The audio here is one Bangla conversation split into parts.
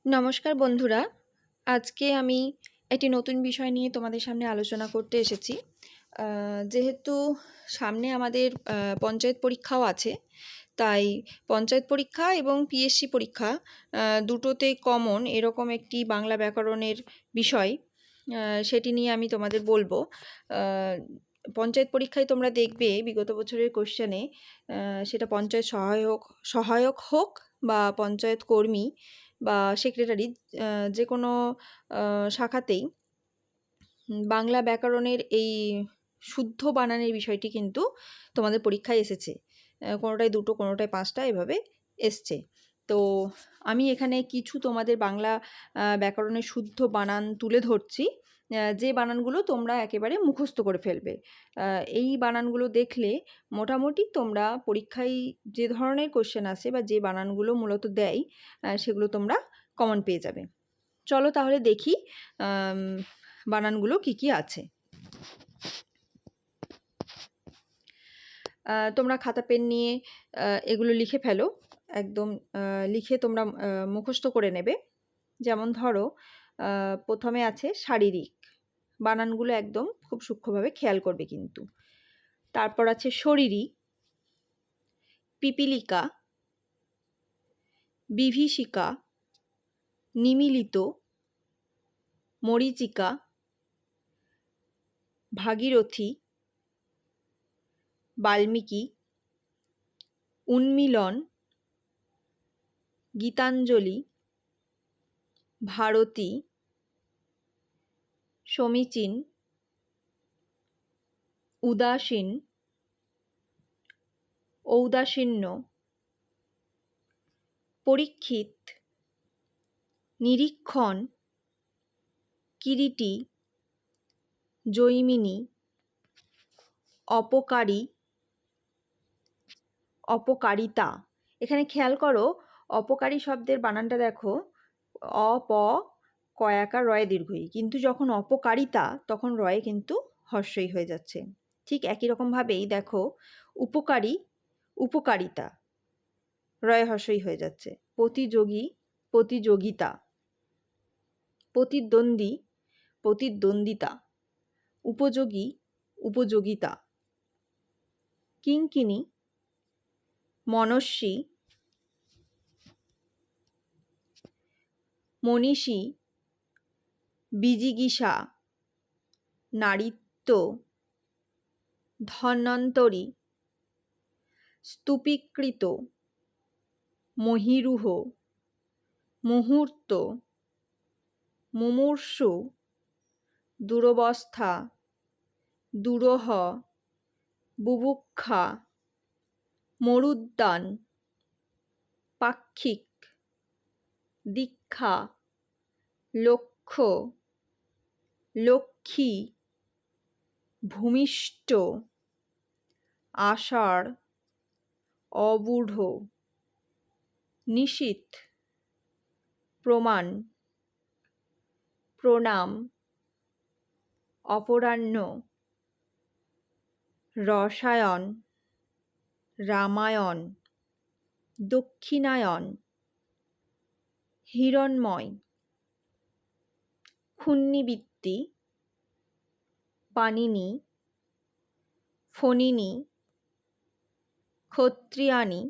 নমস্কার বন্ধুরা, আজকে আমি একটি নতুন বিষয় নিয়ে তোমাদের সামনে আলোচনা করতে এসেছি। যেহেতু সামনে আমাদের পঞ্চায়েত পরীক্ষাও আছে, তাই পঞ্চায়েত পরীক্ষা এবং পিএসসি পরীক্ষা দুটোতে কমন এরকম একটি বাংলা ব্যাকরণের বিষয়, সেটি নিয়ে আমি তোমাদের বলবো। পঞ্চায়েত পরীক্ষায় তোমরা দেখবে বিগত বছরের কোশ্চেনে, সেটা পঞ্চায়েত সহায়ক হোক বা পঞ্চায়েত কর্মী বা সেক্রেটারি, যে কোনো শাখাতেই বাংলা ব্যাকরণের এই শুদ্ধ বানানের বিষয়টি কিন্তু তোমাদের পরীক্ষায় এসেছে। কোনোটায় 2টো, কোনোটায় 5টা এভাবে এসছে। তো আমি এখানে কিছু তোমাদের বাংলা ব্যাকরণের শুদ্ধ বানান তুলে ধরছি, যে বানানগুলো তোমরা একেবারে মুখস্থ করে ফেলবে। এই বানানগুলো দেখলে মোটামুটি তোমরা পরীক্ষায় যে ধরনের কোশ্চেন আসে বা যে বানানগুলো মূলত দেয়, সেগুলো তোমরা কমন পেয়ে যাবে। চলো তাহলে দেখি বানানগুলো কি আছে। তোমরা খাতা পেন নিয়ে এগুলো লিখে ফেলো, একদম লিখে তোমরা মুখস্থ করে নেবে। যেমন ধরো, প্রথমে আছে শারীরিক, বানানগুলো একদম খুব সূক্ষ্মভাবে খেয়াল করবে কিন্তু। তারপর আছে শরীরী, পিপীলিকা, বিভীষিকা, নিমীলিত, মরীচিকা, ভাগীরথী, বাল্মীকি, উন্মীলন, গীতাঞ্জলি, ভারতী, সমীচীন, উদাসীন, ঔদাসীন্য, পরীক্ষিত, নিরীক্ষণ, কিরীটী, জৈমিনী, অপকারী, অপকারিতা। এখানে খেয়াল করো, অপকারী শব্দের বানানটা দেখো, অ প কয়াকার রয়ে দীর্ঘই, কিন্তু যখন অপকারিতা তখন রয়ে কিন্তু হর্ষই হয়ে যাচ্ছে। ঠিক একই রকমভাবেই দেখো, উপকারী, উপকারিতা, রয়ে হর্ষই হয়ে যাচ্ছে। প্রতিযোগী, প্রতিযোগিতা, প্রতিদ্বন্দ্বী, প্রতিদ্বন্দ্বিতা, উপযোগী, উপযোগিতা, কিঙ্কিণী, মনস্বী, মনীষী, বিজিগীষা, নারীত্ব, ধন্বন্তরী, স্তূপীকৃত, মহীরুহ, মুহূর্ত, মুমূর্ষু, দুরবস্থা, দুরূহ, বুভুক্ষা, মরুদ্যান, পাক্ষিক, দীক্ষা, লক্ষ্য, লক্ষ্মী, ভূমিষ্ঠ, আষাঢ়, অবূঢ়, নিশীথ, প্রমাণ, প্রণাম, অপরাহ্ন, রসায়ন, রামায়ণ, দক্ষিণায়ন, হিরণ্ময়, ক্ষুণ্ণিবৃত্তি, পাণিনি, ফণিনী, ক্ষত্রিয়ানি,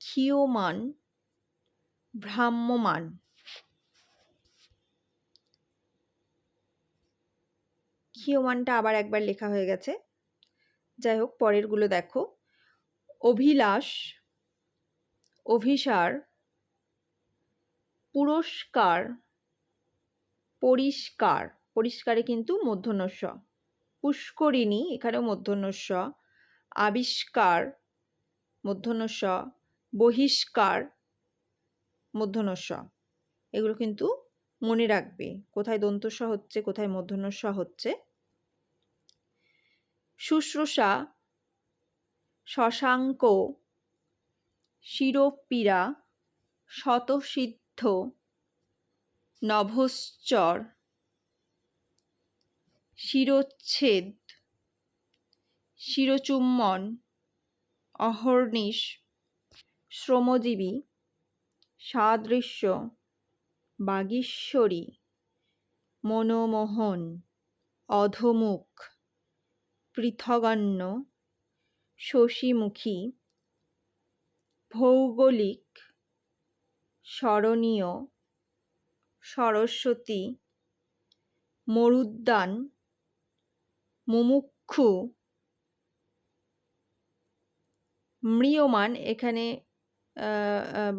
ক্ষীয়মান, ভ্রাম্যমান। ক্ষীয়মানটা আবার একবার লেখা হয়ে গেছে, যাই হোক পরেরগুলো দেখো। অভিলাষ, অভিসার, পুরস্কার, পরিষ্কার, পরিষ্কারে কিন্তু মূর্ধন্য ষ, পুষ্করিণী, এখানেও মূর্ধন্য ষ, আবিষ্কার, মূর্ধন্য ষ, বহিষ্কার, মূর্ধন্য ষ। এগুলো কিন্তু মনে রাখবে, কোথায় দন্ত স হচ্ছে, কোথায় মূর্ধন্য ষ হচ্ছে। শুশ্রূষা, শশাঙ্ক, শিরোপীড়া, শতসিদ্ধ, নভশ্চর, শিরচ্ছেদ, শিরচুম্বন, অহর্নিশ, শ্রমজীবী, সাদৃশ্য, বাগীশ্বরী, মনোমোহন, অধোমুখ, পৃথগন্য, শশীমুখী, ভৌগোলিক, স্মরণীয়, সরস্বতী, মরুদ্যান, মুমুক্ষু, ম্রিয়মাণ, এখানে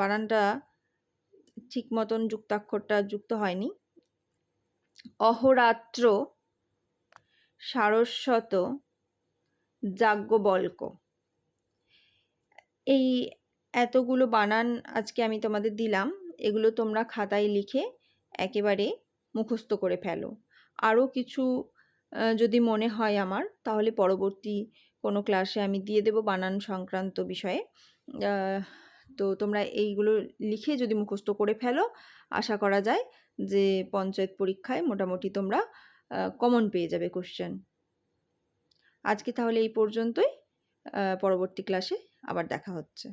বানানটা ঠিক মতন যুক্তাক্ষরটা যুক্ত হয়নি, অহোরাত্র, সারস্বত, যাজ্ঞবল্ক্য। এই এতগুলো বানান আজকে আমি তোমাদের দিলাম, এগুলো তোমরা খাতায় লিখে একেবারে মুখস্থ করে ফেলো। আরও কিছু যদি মনে হয় আমার, তাহলে পরবর্তী কোনো ক্লাসে আমি দিয়ে দেব বানান সংক্রান্ত বিষয়ে। তো তোমরা এইগুলো লিখে যদি মুখস্থ করে ফেলো, আশা করা যায় যে পঞ্চায়েত পরীক্ষায় মোটামুটি তোমরা কমন পেয়ে যাবে কোশ্চেন। আজকে তাহলে এই পর্যন্তই, পরবর্তী ক্লাসে আবার দেখা হচ্ছে।